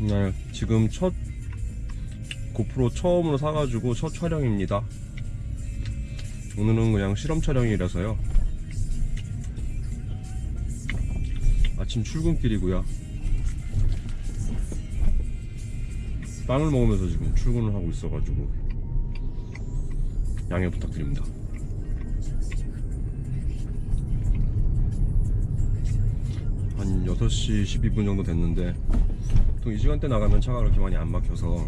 네, 지금 첫 고프로 처음으로 사가지고 첫 촬영입니다. 오늘은 그냥 실험 촬영이라서요. 아침 출근길이고요. 빵을 먹으면서 지금 출근을 하고 있어가지고 양해 부탁드립니다. 한 6시 12분 정도 됐는데 보통 이 시간대 나가면 차가 그렇게 많이 안 막혀서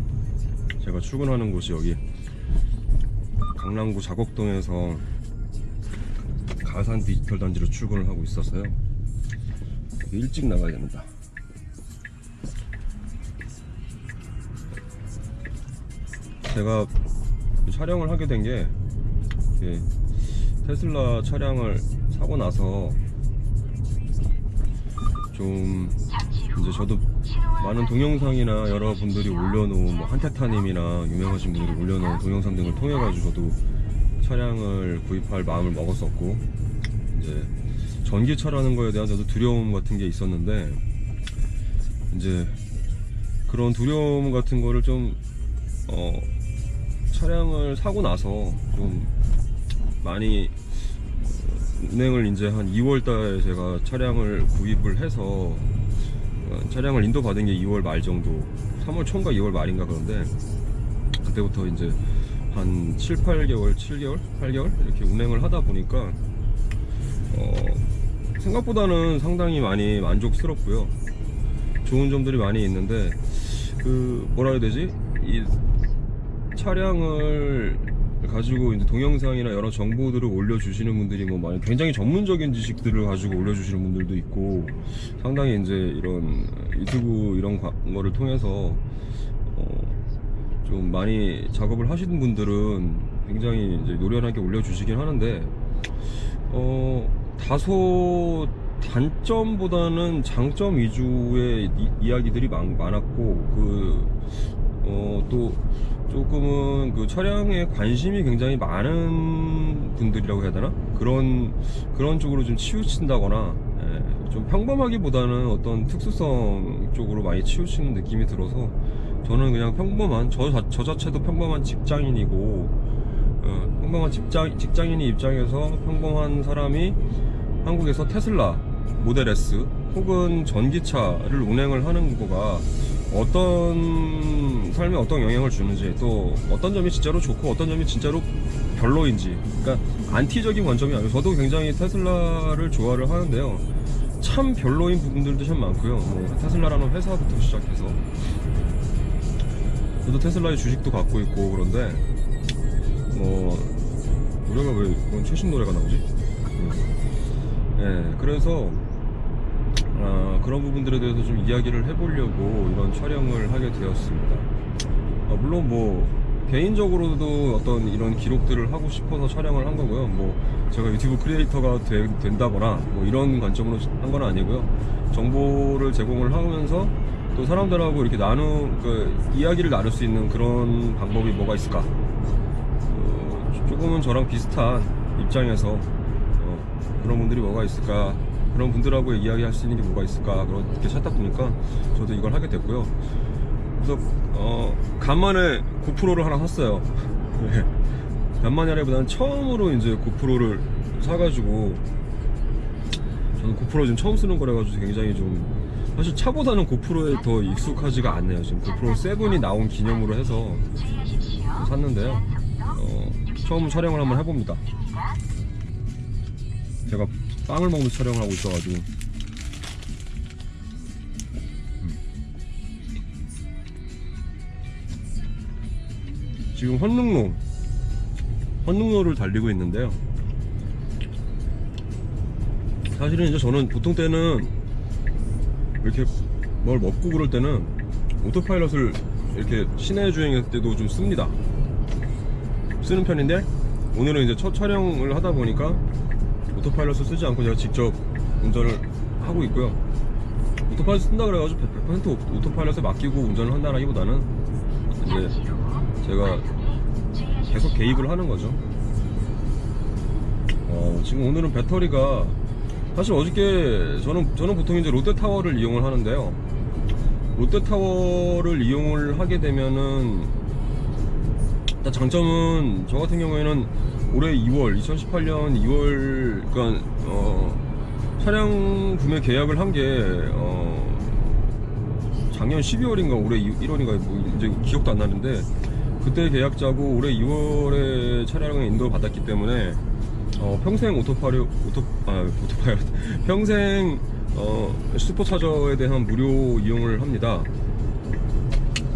제가 출근하는 곳이 여기 강남구 자곡동에서 가산 디지털 단지로 출근을 하고 있어서요. 일찍 나가야 됩니다. 제가 촬영을 하게 된 게 테슬라 차량을 사고 나서 좀 이제 저도 많은 동영상이나 여러분들이 올려놓은 뭐 한테타님이나 유명하신 분들이 올려놓은 동영상 등을 통해 가지고 저도 차량을 구입할 마음을 먹었었고, 이제 전기차라는 거에 대한 저도 두려움 같은 게 있었는데, 이제 그런 두려움 같은 거를 좀 차량을 사고 나서 좀 많이 운행을 이제 한 2월달에 제가 차량을 구입을 해서 차량을 인도받은 게 2월 말 정도, 3월 초인가 2월 말인가 그런데 그때부터 이제 한 7, 8개월, 7개월, 8개월 이렇게 운행을 하다 보니까 생각보다는 상당히 많이 만족스럽고요. 좋은 점들이 많이 있는데 뭐라 해야 되지? 이 차량을 가지고 이제 동영상이나 여러 정보들을 올려주시는 분들이 뭐 많이 굉장히 전문적인 지식들을 가지고 올려주시는 분들도 있고, 상당히 이제 이런 유튜브 이런 거를 통해서 좀 많이 작업을 하시는 분들은 굉장히 이제 노련하게 올려주시긴 하는데, 다소 단점보다는 장점 위주의 이야기들이 많았고, 또 조금은 그 차량에 관심이 굉장히 많은 분들이라고 해야 되나? 그런 쪽으로 좀 치우친다거나, 좀 평범하기보다는 어떤 특수성 쪽으로 많이 치우치는 느낌이 들어서, 저는 그냥 평범한, 저 자체도 평범한 직장인이고, 평범한 직장인의 입장에서 평범한 사람이 한국에서 테슬라 모델 S 혹은 전기차를 운행을 하는 거가 어떤 삶에 어떤 영향을 주는지, 또 어떤 점이 진짜로 좋고 어떤 점이 진짜로 별로인지, 그러니까 안티적인 관점이 아니고, 저도 굉장히 테슬라를 좋아를 하는데요, 참 별로인 부분들도 참 많고요. 뭐 테슬라라는 회사부터 시작해서 저도 테슬라의 주식도 갖고 있고, 그런데 노래가 왜 이건 최신 노래가 나오지? 그래서 그런 부분들에 대해서 좀 이야기를 해보려고 이런 촬영을 하게 되었습니다. 물론 뭐 개인적으로도 어떤 이런 기록들을 하고 싶어서 촬영을 한 거고요. 뭐 제가 유튜브 크리에이터가 된다거나 뭐 이런 관점으로 한 건 아니고요. 정보를 제공을 하면서 또 사람들하고 이렇게 이야기를 나눌 수 있는 그런 방법이 뭐가 있을까? 조금은 저랑 비슷한 입장에서 그런 분들이 뭐가 있을까, 그런 분들하고 이야기할 수 있는 게 뭐가 있을까, 그렇게 찾다 보니까 저도 이걸 하게 됐고요. 그래서 간만에 고프로를 하나 샀어요. 간만이라기보다는 처음으로 이제 고프로를 사가지고, 저는 고프로 지금 처음 쓰는 거라가지고 굉장히 좀, 사실 차보다는 고프로에 더 익숙하지가 않네요. 지금 고프로 7이 나온 기념으로 해서 샀는데요. 처음 촬영을 한번 해봅니다. 제가 빵을 먹으면서 촬영을 하고 있어가지고. 지금 헌능로를 달리고 있는데요, 사실은 이제 저는 보통 때는 이렇게 뭘 먹고 그럴 때는 오토파일럿을 이렇게 시내 주행할 때도 좀 쓰는 편인데, 오늘은 이제 첫 촬영을 하다 보니까 오토파일럿을 쓰지 않고 제가 직접 운전을 하고 있고요. 오토파일럿 쓴다 그래가지고 100% 오토파일럿에 맡기고 운전을 한다라기보다는 이제 제가 계속 개입을 하는 거죠. 지금 오늘은 배터리가, 사실 어저께 저는 보통 이제 롯데타워를 이용을 하는데요, 롯데타워를 이용을 하게 되면은 일단 장점은 저 같은 경우에는 올해 2월 2018년 2월 그러니까 차량 구매 계약을 한 게 작년 12월인가 올해 1월인가 뭐 이제 기억도 안 나는데 그때 계약자고 올해 2월에 차량을 인도를 받았기 때문에 평생 평생 슈퍼차저에 대한 무료 이용을 합니다.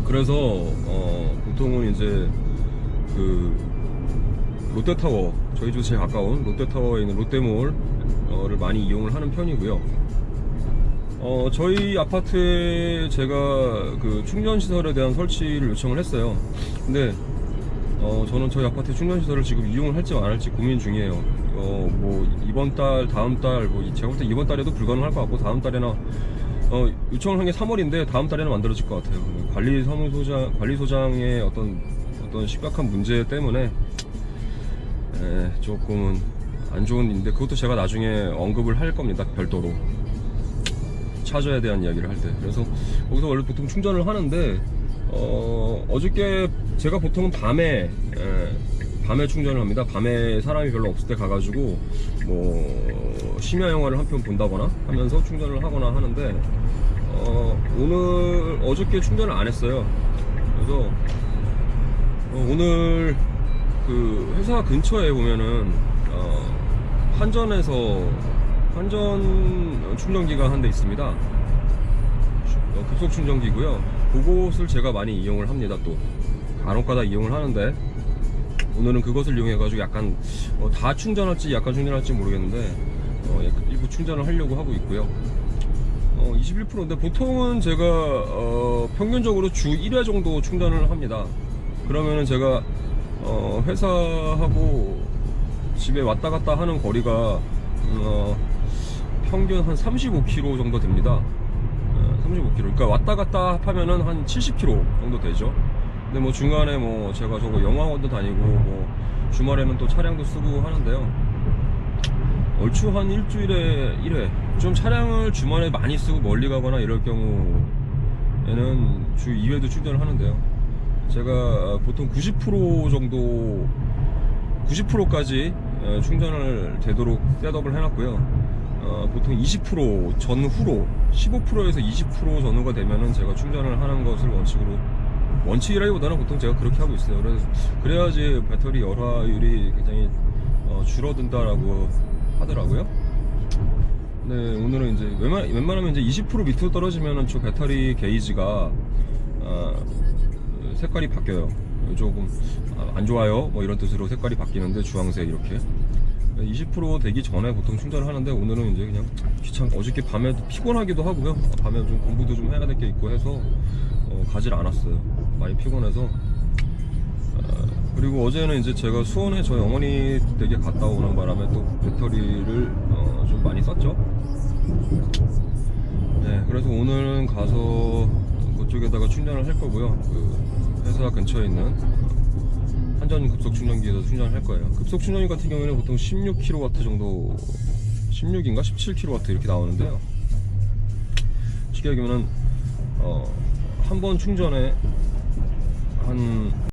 그래서 보통은 이제 그 롯데타워, 저희 집 제일 가까운 롯데타워에 있는 롯데몰을 많이 이용을 하는 편이고요. 저희 아파트에 제가 그 충전시설에 대한 설치를 요청을 했어요. 근데 저는 저희 아파트 충전시설을 지금 이용을 할지 안 할지 고민 중이에요. 뭐 이번 달, 다음 달, 뭐 제가 볼 때 이번 달에도 불가능할 것 같고 다음 달에나 요청을 한 게 3월인데 다음 달에는 만들어질 것 같아요. 관리소장의 어떤 심각한 문제 때문에 조금은 안 좋은 일인데 그것도 제가 나중에 언급을 할 겁니다. 별도로 차저에 대한 이야기를 할 때. 그래서 거기서 원래 보통 충전을 하는데 어저께 제가 보통은 밤에 충전을 합니다. 밤에 사람이 별로 없을 때 가가지고 뭐 심야 영화를 한 편 본다거나 하면서 충전을 하거나 하는데 어저께 충전을 안 했어요. 그래서 오늘 그 회사 근처에 보면은 한전 충전기가 한 대 있습니다. 급속 충전기고요. 그곳을 제가 많이 이용을 합니다. 또 간혹가다 이용을 하는데 오늘은 그것을 이용해가지고 약간 다 충전할지 약간 충전할지 모르겠는데 일부 충전을 하려고 하고 있고요. 21%인데 보통은 제가 평균적으로 주 1회 정도 충전을 합니다. 그러면은 제가 회사하고 집에 왔다 갔다 하는 거리가 평균 한 35km 정도 됩니다. 35km. 그러니까 왔다 갔다 합하면은 한 70km 정도 되죠. 근데 뭐 중간에 뭐 제가 저거 영화관도 다니고 뭐 주말에는 또 차량도 쓰고 하는데요. 얼추 한 일주일에 1회. 좀 차량을 주말에 많이 쓰고 멀리 가거나 이럴 경우에는 주 2회도 충전을 하는데요. 제가 보통 90% 정도 90%까지 충전을 되도록 셋업을 해놨고요. 보통 20% 전후로 15%에서 20% 전후가 되면은 제가 충전을 하는 것을 원칙이라기보다는 보통 제가 그렇게 하고 있어요. 그래야지 배터리 열화율이 굉장히 줄어든다라고 하더라고요. 네, 오늘은 이제 웬만하면 이제 20% 밑으로 떨어지면은 저 배터리 게이지가 색깔이 바뀌어요. 조금 안 좋아요 뭐 이런 뜻으로 색깔이 바뀌는데 주황색 이렇게 20% 되기 전에 보통 충전을 하는데 오늘은 이제 그냥 귀찮고 어저께 밤에도 피곤하기도 하고요. 밤에 좀 공부도 좀 해야 될 게 있고 해서 가질 않았어요. 많이 피곤해서. 그리고 어제는 이제 제가 수원에 저희 어머니 댁에 갔다 오는 바람에 또 배터리를 좀 많이 썼죠. 네, 그래서 오늘은 가서 그쪽에다가 충전을 할 거고요. 그 회사 근처에 있는 한전 급속 충전기에서 충전을 할 거예요. 급속 충전기 같은 경우에는 보통 16kW 정도, 16인가 17kW 이렇게 나오는데요. 쉽게 얘기하면은 한 번 충전에 한